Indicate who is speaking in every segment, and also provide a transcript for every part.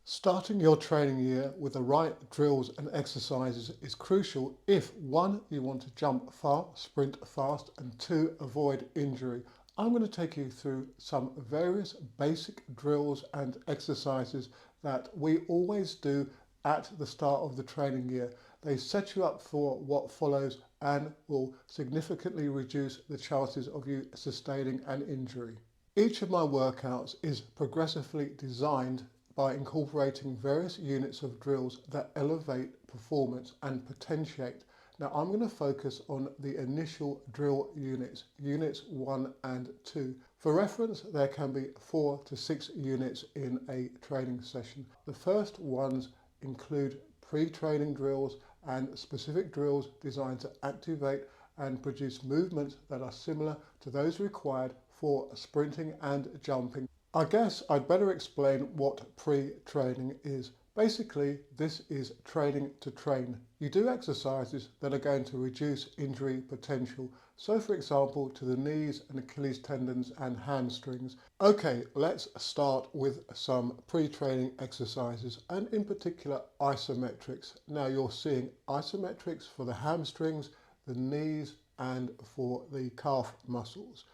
Speaker 1: Starting your training year with the right drills and exercises is crucial if 1. You want to jump far, sprint fast, and 2. Avoid injury. I'm going to take you through some various basic drills and exercises that we always do at the start of the training year. They set you up for what follows and will significantly reduce the chances of you sustaining an injury. Each of my workouts is progressively designed by incorporating various units of drills that elevate performance and potentiate. Now I'm going to focus on the initial drill units, units 1 and 2. For reference, there can be 4 to 6 units in a training session. The first ones include pre-training drills and specific drills designed to activate and produce movements that are similar to those required for sprinting and jumping. I guess I'd better explain what pre-training is. Basically, this is training to train. You do exercises that are going to reduce injury potential. So for example, to the knees and Achilles tendons and hamstrings. Okay, let's start with some pre-training exercises and in particular isometrics. Now you're seeing isometrics for the hamstrings, the knees and for the calf muscles.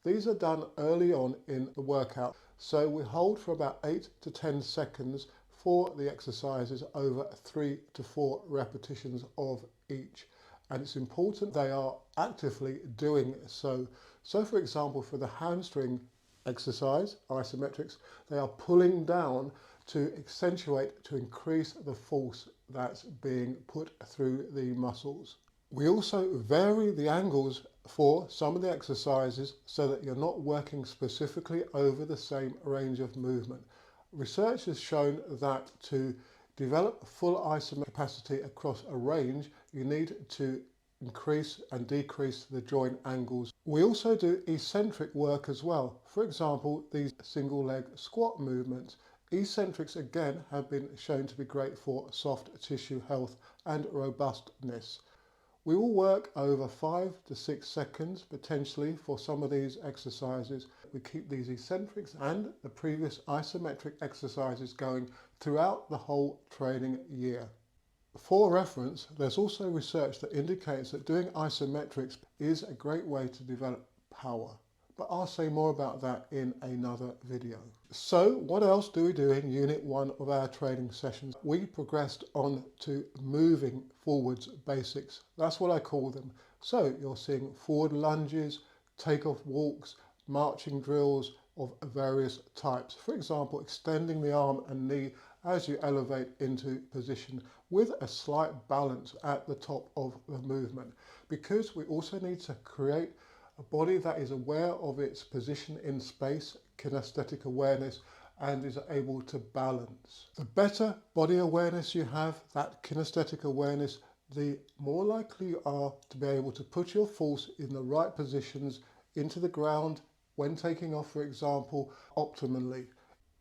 Speaker 1: These are done early on in the workout, so we hold for about 8 to 10 seconds for the exercises over 3 to 4 repetitions of each. And it's important they are actively doing so. So for example, for the hamstring exercise, isometrics, they are pulling down to accentuate, to increase the force that's being put through the muscles. We also vary the angles for some of the exercises so that you're not working specifically over the same range of movement. Research has shown that to develop full isometric capacity across a range, you need to increase and decrease the joint angles. We also do eccentric work as well. For example, these single leg squat movements. Eccentrics again have been shown to be great for soft tissue health and robustness. We will work over 5 to 6 seconds potentially for some of these exercises. We keep these eccentrics and the previous isometric exercises going throughout the whole training year. For reference, there's also research that indicates that doing isometrics is a great way to develop power. But I'll say more about that in another video. So what else do we do in Unit 1 of our training sessions? We progressed on to moving forwards basics. That's what I call them. So you're seeing forward lunges, takeoff walks, marching drills of various types. For example, extending the arm and knee as you elevate into position with a slight balance at the top of the movement. Because we also need to create a body that is aware of its position in space, kinesthetic awareness, and is able to balance. The better body awareness you have, that kinesthetic awareness, the more likely you are to be able to put your force in the right positions into the ground when taking off, for example, optimally.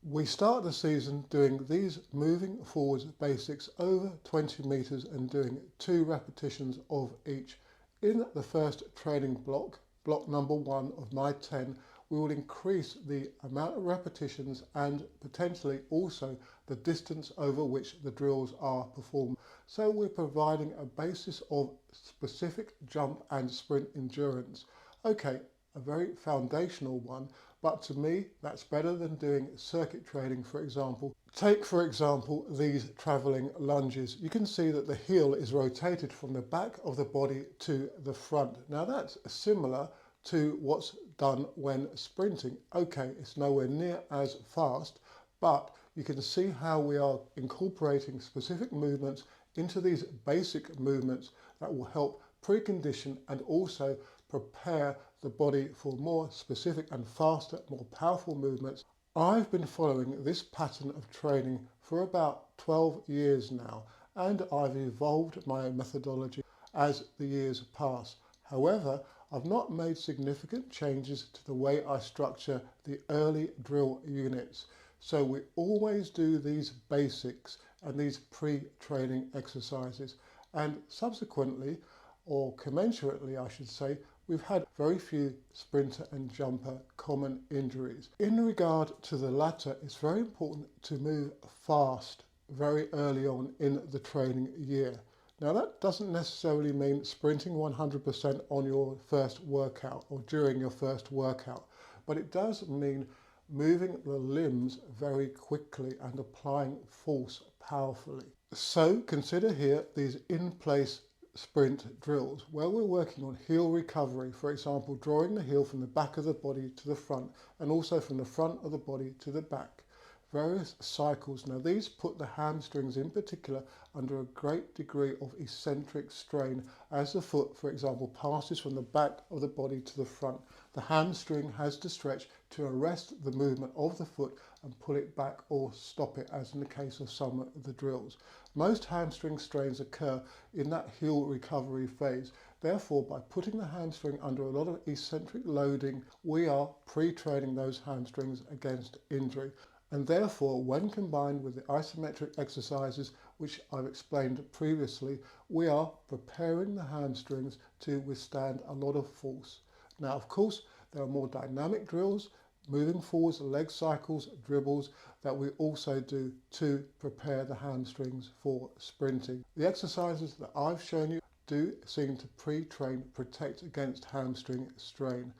Speaker 1: We start the season doing these moving forwards basics over 20 meters and doing 2 repetitions of each. In the first training block, block number 1 of my 10, we will increase the amount of repetitions and potentially also the distance over which the drills are performed. So we're providing a basis of specific jump and sprint endurance. Okay, a very foundational one, but to me that's better than doing circuit training, for example. Take for example these travelling lunges. You can see that the heel is rotated from the back of the body to the front. Now that's similar to what's done when sprinting. Okay, it's nowhere near as fast, but you can see how we are incorporating specific movements into these basic movements that will help precondition and also prepare the body for more specific and faster, more powerful movements. I've been following this pattern of training for about 12 years now, and I've evolved my methodology as the years pass. However, I've not made significant changes to the way I structure the early drill units. So we always do these basics and these pre-training exercises, and subsequently, or commensurately I should say, we've had very few sprinter and jumper common injuries. In regard to the latter, it's very important to move fast very early on in the training year. Now that doesn't necessarily mean sprinting 100% on your first workout or during your first workout, but it does mean moving the limbs very quickly and applying force powerfully. So consider here these in-place sprint drills where we're working on heel recovery, for example drawing the heel from the back of the body to the front and also from the front of the body to the back. Various cycles. Now these put the hamstrings in particular under a great degree of eccentric strain as the foot, for example, passes from the back of the body to the front. The hamstring has to stretch to arrest the movement of the foot and pull it back or stop it, as in the case of some of the drills. Most hamstring strains occur in that heel recovery phase. Therefore, by putting the hamstring under a lot of eccentric loading, we are pre-training those hamstrings against injury. And therefore, when combined with the isometric exercises, which I've explained previously, we are preparing the hamstrings to withstand a lot of force. Now, of course, there are more dynamic drills, moving forwards, leg cycles, dribbles, that we also do to prepare the hamstrings for sprinting. The exercises that I've shown you do seem to pre-train, protect against hamstring strain.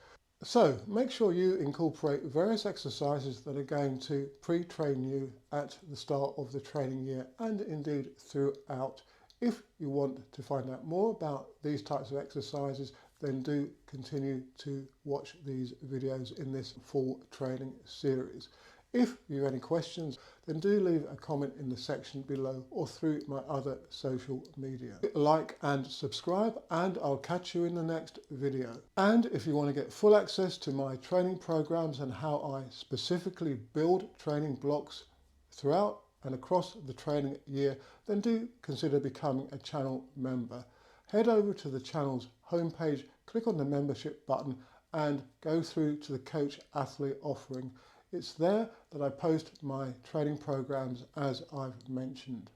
Speaker 1: So make sure you incorporate various exercises that are going to pre-train you at the start of the training year and indeed throughout. If you want to find out more about these types of exercises, then do continue to watch these videos in this full training series. If you have any questions, then do leave a comment in the section below or through my other social media. Like and subscribe, and I'll catch you in the next video. And if you want to get full access to my training programs and how I specifically build training blocks throughout and across the training year, then do consider becoming a channel member. Head over to the channel's homepage, click on the membership button and go through to the coach athlete offering. It's there that I post my training programs as I've mentioned.